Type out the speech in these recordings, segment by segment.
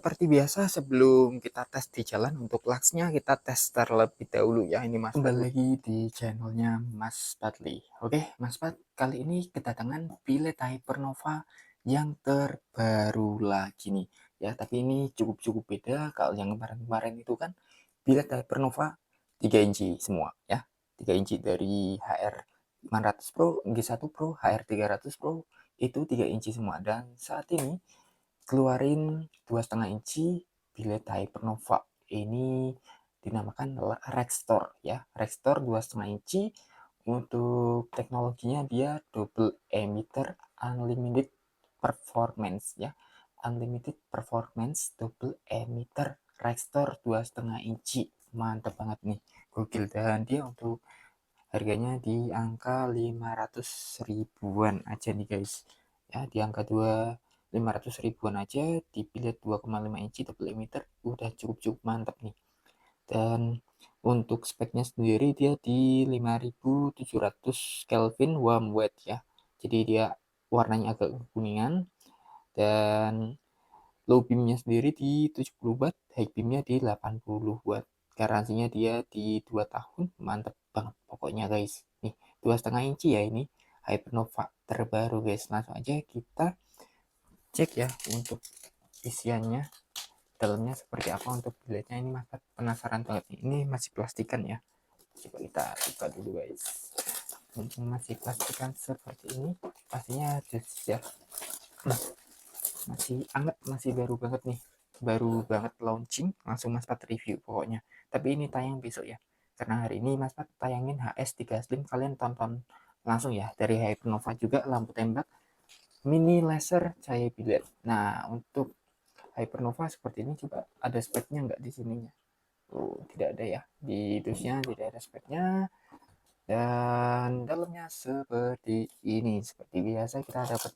Seperti biasa sebelum kita tes di jalan untuk laksnya kita tes terlebih dahulu ya. Ini Mas kembali lagi di channelnya Mas Padli. Oke Mas Pad, kali ini kedatangan Billet Hypernova yang terbaru lagi nih ya. Tapi ini cukup beda. Kalau yang kemarin itu kan Billet Hypernova 3 inci semua ya. 3 inci dari HR 500 Pro, G1 Pro, HR 300 Pro itu 3 inci semua. Dan saat ini keluarin 2,5 inci Billet Hypernova. Ini dinamakan Rextor ya. Rextor 2,5 inci. Untuk teknologinya dia double emitter unlimited performance ya. Unlimited performance double emitter Rextor 2,5 inci. Mantap banget nih. Gokil. Dan dia untuk harganya di angka 500 ribuan aja nih guys ya. Di angka 500 ribuan aja di Billet 2,5 inci double emitter udah cukup mantap nih. Dan untuk speknya sendiri dia di 5700 Kelvin warm white ya. Jadi dia warnanya agak kuningan. Dan low beamnya sendiri di 70 watt, high beamnya di 80 watt. Garansinya dia di 2 tahun. Mantep banget pokoknya guys. Nih 2,5 inci ya, ini Hypernova terbaru guys. Langsung aja kita cek ya untuk isiannya, dalamnya seperti apa untuk billetnya. Ini mas penasaran banget nih. Ini masih plastikan ya, coba kita buka dulu guys. Mumpung masih plastikan seperti ini, pastinya just ya masih anget, masih baru banget nih, baru banget launching, langsung Mas Pat review pokoknya. Tapi ini tayang besok ya, karena hari ini Mas Pat tayangin HS3 Slim, kalian tonton langsung ya. Dari Hypernova juga lampu tembak mini laser cahaya billet. Nah untuk Hypernova seperti ini, coba ada speknya nggak di sininya? Oh, tidak ada ya, di dusnya tidak ada speknya. Dan dalamnya seperti ini. Seperti biasa kita dapat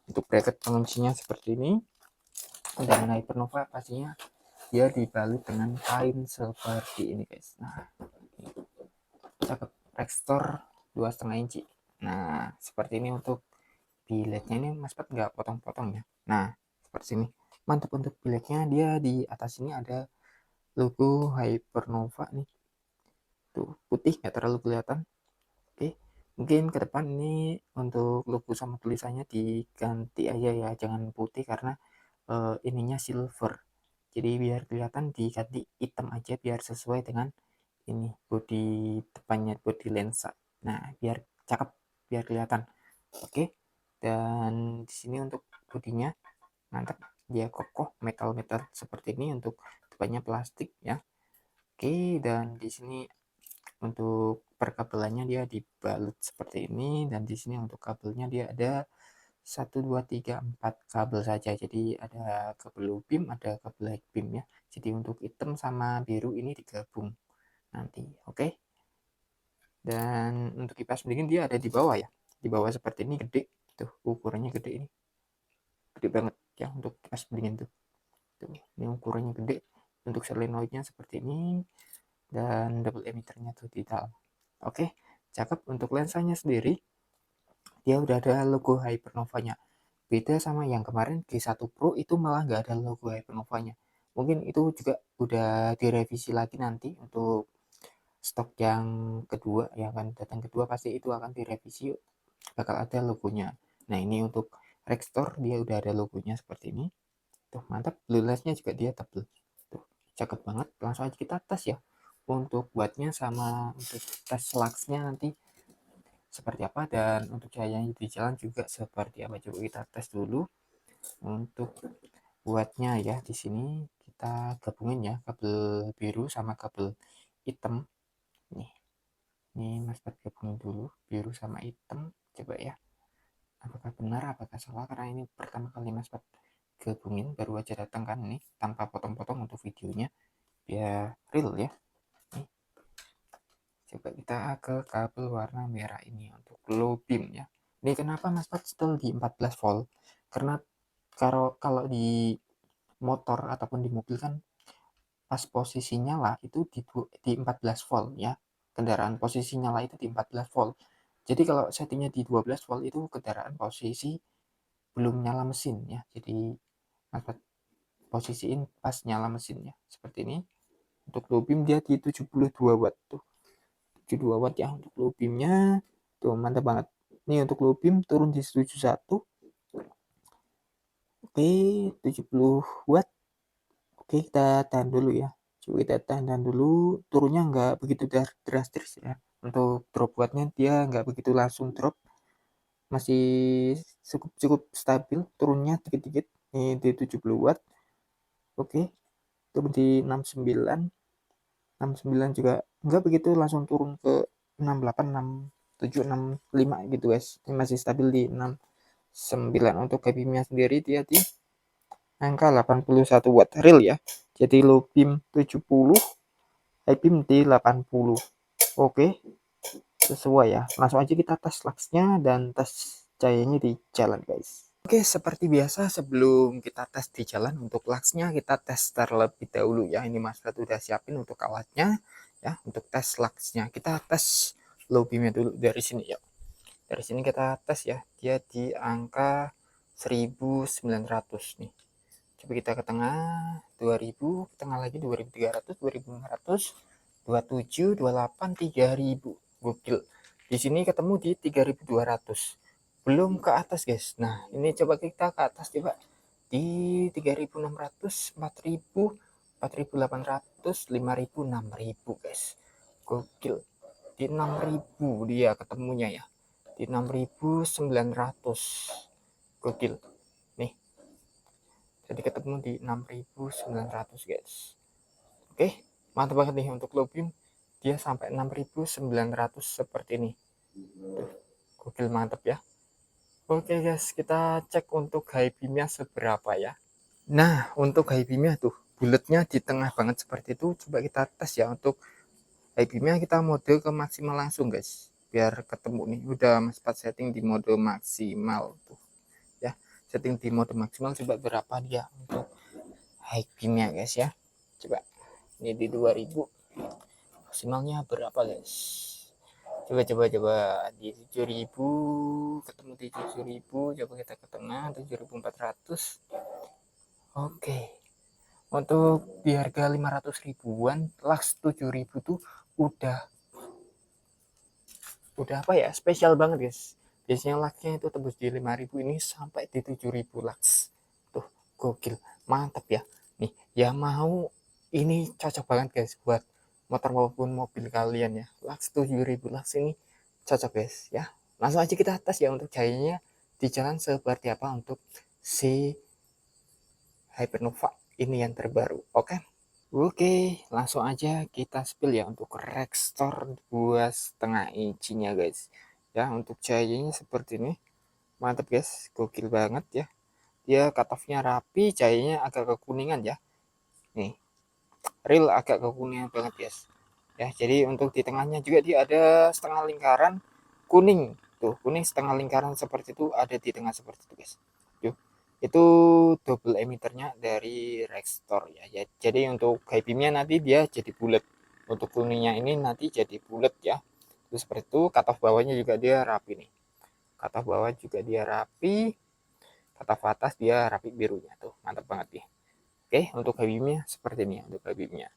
untuk bracket penguncinya seperti ini. Dan Hypernova pastinya dia dibalut dengan kain seperti ini guys. Nah cakep, Rextor 2,5 inci. Nah seperti ini untuk billetnya. Ini Mas Pat nggak potong-potong ya. Nah seperti ini, mantap. Untuk billetnya dia di atas ini ada logo Hypernova nih, tuh putih, nggak terlalu kelihatan. Oke, mungkin ke depan ini untuk logo sama tulisannya diganti aja ya, jangan putih karena ininya silver. Jadi biar kelihatan diganti hitam aja biar sesuai dengan ini body depannya, body lensa. Nah, biar cakep, biar kelihatan. Oke. Dan di sini untuk bodinya mantap, dia kokoh, metal-metal seperti ini. Untuk depannya plastik ya. Oke, dan di sini untuk perkabelannya dia dibalut seperti ini. Dan di sini untuk kabelnya dia ada 1, 2, 3, 4 kabel saja. Jadi ada kabel low beam, ada kabel high beam ya. Jadi untuk hitam sama biru ini digabung nanti. Oke. Dan untuk kipas pendingin dia ada di bawah ya. Di bawah seperti ini, gede. Tuh ukurannya gede ini. Gede banget ya untuk kipas pendingin tuh. Tuh, ini ukurannya gede. Untuk solenoidnya seperti ini. Dan double emitternya tuh di dalam. Oke, cakep. Untuk lensanya sendiri dia udah ada logo Hypernovanya. Beda sama yang kemarin G1 Pro itu malah nggak ada logo Hypernovanya. Mungkin itu juga udah direvisi lagi nanti untuk stok yang kedua, yang akan datang kedua, pasti itu akan direvisi, bakal ada logonya. Nah ini untuk Rextor dia udah ada logonya seperti ini. Tuh mantap, blue lensnya juga dia tebel. Tuh cakep banget. Langsung aja kita tes ya untuk buatnya sama untuk tes luxnya nanti seperti apa, dan untuk cahayanya di jalan juga seperti apa. Coba kita tes dulu. Untuk buatnya ya, di sini kita gabungin ya kabel biru sama kabel hitam nih. Ini Mas Pat gabungin dulu biru sama hitam, coba ya apakah benar apakah salah, karena ini pertama kali Mas Pat gabungin, baru aja datang kan nih, tanpa potong-potong untuk videonya biar real ya. Nih coba kita ke kabel warna merah ini untuk low beam ya. Ini kenapa Mas Pat setel di 14 volt, karena kalau di motor ataupun di mobil kan pas posisi nyala itu di 14 volt ya. Kendaraan posisi nyala itu di 14 volt. Jadi kalau settingnya di 12 volt itu kendaraan posisi belum nyala mesin ya. Jadi posisiin pas nyala mesinnya seperti ini. Untuk low beam dia di 72 watt tuh, 72 watt ya untuk low beamnya tuh, mantap banget. Ini untuk low beam turun di 71. Oke, 70 watt. Oke, kita tahan dulu ya. Coba kita tahan dulu, turunnya nggak begitu drastis ya. Untuk drop wattnya dia nggak begitu langsung drop, masih cukup stabil turunnya dikit-dikit. Ini di 70 watt. Oke, turun di 69. 69 juga nggak begitu langsung turun ke 68, 67, 65 gitu guys. Ini masih stabil di 69. Untuk KPM-nya sendiri dia di angka 81 watt real ya. Jadi low beam 70, high beam di 80. Oke, sesuai ya. Langsung aja kita tes luxnya dan tes cahayanya di jalan guys. Oke, seperti biasa sebelum kita tes di jalan, untuk luxnya kita tes terlebih dahulu ya. Ini Mas Fred udah siapin untuk alatnya ya, untuk tes luxnya. Kita tes low beamnya dulu dari sini ya. Dari sini kita tes ya, dia di angka 1900 nih. Coba kita ke tengah, 2000, ke tengah lagi 2300, 2500, 27, 28, 3000. Gokil. Di sini ketemu di 3200. Belum ke atas, guys. Nah, ini coba kita ke atas coba. Di 3600, 4000, 4800, 5000, 6000, guys. Gokil. Di 6000 dia ketemunya ya. Di 6900. Gokil. Nih, jadi ketemu di 6900 guys. Oke, mantap banget nih untuk low beam, dia sampai 6900 seperti ini. Gokil, mantap ya. Oke guys, kita cek untuk high beamnya seberapa ya. Nah, untuk high beamnya tuh bulatnya di tengah banget seperti itu. Coba kita tes ya. Untuk high beamnya kita mode ke maksimal langsung guys, biar ketemu nih. Udah Mas Pat setting di mode maksimal tuh ya. Setting di mode maksimal, coba berapa dia untuk high beamnya guys ya. Coba ini di 2000, maksimalnya berapa guys. Coba di 7000, ketemu di 7000. Coba kita ke tengah 7400. Oke, untuk di harga 500 ribuan lux 7000 tuh udah apa ya, spesial banget guys. Biasanya luxnya itu tembus di 5000, ini sampai di 7000 lux tuh. Gokil, mantap ya. Nih ya, mau ini cocok banget guys buat motor maupun mobil kalian ya. Lux 7000 lux ini cocok guys ya. Langsung aja kita tes ya untuk cahayanya di jalan seperti apa untuk si Hypernova ini yang terbaru. Oke. Oke, langsung aja kita spill ya untuk Rextor 2,5 inch-nya guys. Ya, untuk cahayanya seperti ini. Mantap guys, gokil banget ya. Dia cut off-nya rapi, cahayanya agak kekuningan ya. Nih, real agak kekuningan banget guys. Ya, jadi untuk di tengahnya juga dia ada setengah lingkaran kuning. Tuh, kuning setengah lingkaran seperti itu ada di tengah seperti itu guys. Tuh, itu double emitternya dari Rextor ya. Jadi untuk high beamnya nanti dia jadi bulat. Untuk kuningnya ini nanti jadi bulat ya. Terus seperti itu, cut off bawahnya juga dia rapi nih. Cut off bawah juga dia rapi. Cut off atas dia rapi birunya tuh. Mantap banget nih. Oke, untuk high beamnya seperti ini. Untuk high beamnya.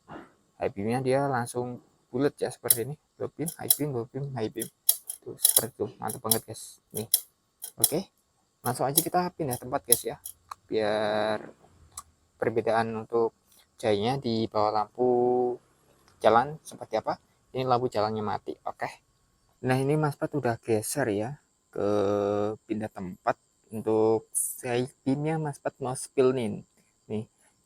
High beamnya dia langsung bulat ya seperti ini. Low beam, high beam, low beam, high beam. Tuh, seperti itu. Mantap banget guys. Nih. Oke. Langsung aja kita pindah tempat guys ya, biar perbedaan untuk cahayanya di bawah lampu jalan seperti apa. Ini lampu jalannya mati. Oke, nah ini Mas Pat udah geser ya ke pindah tempat. Untuk side beamnya Mas Pat mau spill nih,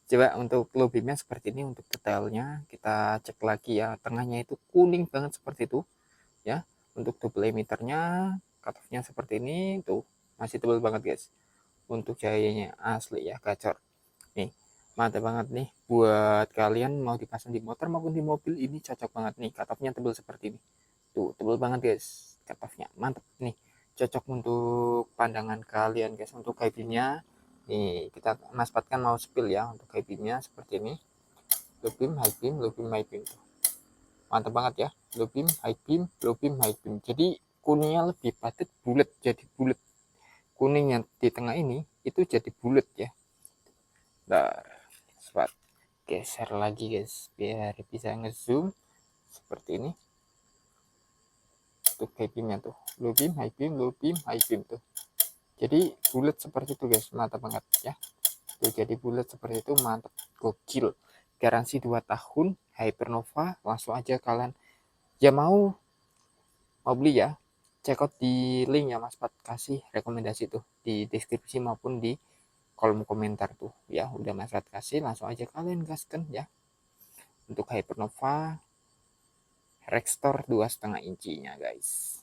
coba untuk low beamnya seperti ini. Untuk detailnya kita cek lagi ya, tengahnya itu kuning banget seperti itu ya. Untuk double emitternya, cut off-nya seperti ini tuh, masih tebal banget guys. Untuk cahayanya asli ya, gacor nih. Mantap banget nih buat kalian mau dipasang di motor maupun di mobil, ini cocok banget nih. Cut off-nya tebal seperti ini tuh, tebal banget guys. Cut off-nya mantap nih, cocok untuk pandangan kalian guys. Untuk high beam-nya nih, kita Mas Pat kan mau spill ya. Untuk high beam-nya seperti ini, low beam, high beam, low beam, high beam. Mantap banget ya, low beam, high beam, low beam, high beam. Jadi kuningnya lebih padat, bulat, jadi bulat. Kuning yang di tengah ini itu jadi bulat ya. Nah, Sobat, geser lagi guys biar bisa ngezoom seperti ini. Tuh high beamnya tuh, low beam, high beam, low beam, high beam tuh. Jadi bulat seperti itu guys, mantap banget ya. Tuh, jadi bulat seperti itu, mantap, gokil. Garansi 2 tahun Hypernova. Langsung aja kalian ya mau beli ya, check out di link ya Mas Pat kasih rekomendasi tuh di deskripsi maupun di kolom komentar tuh ya. Udah Mas Pat kasih, langsung aja kalian gaskan ya untuk Hypernova Rextor 2,5 incinya guys.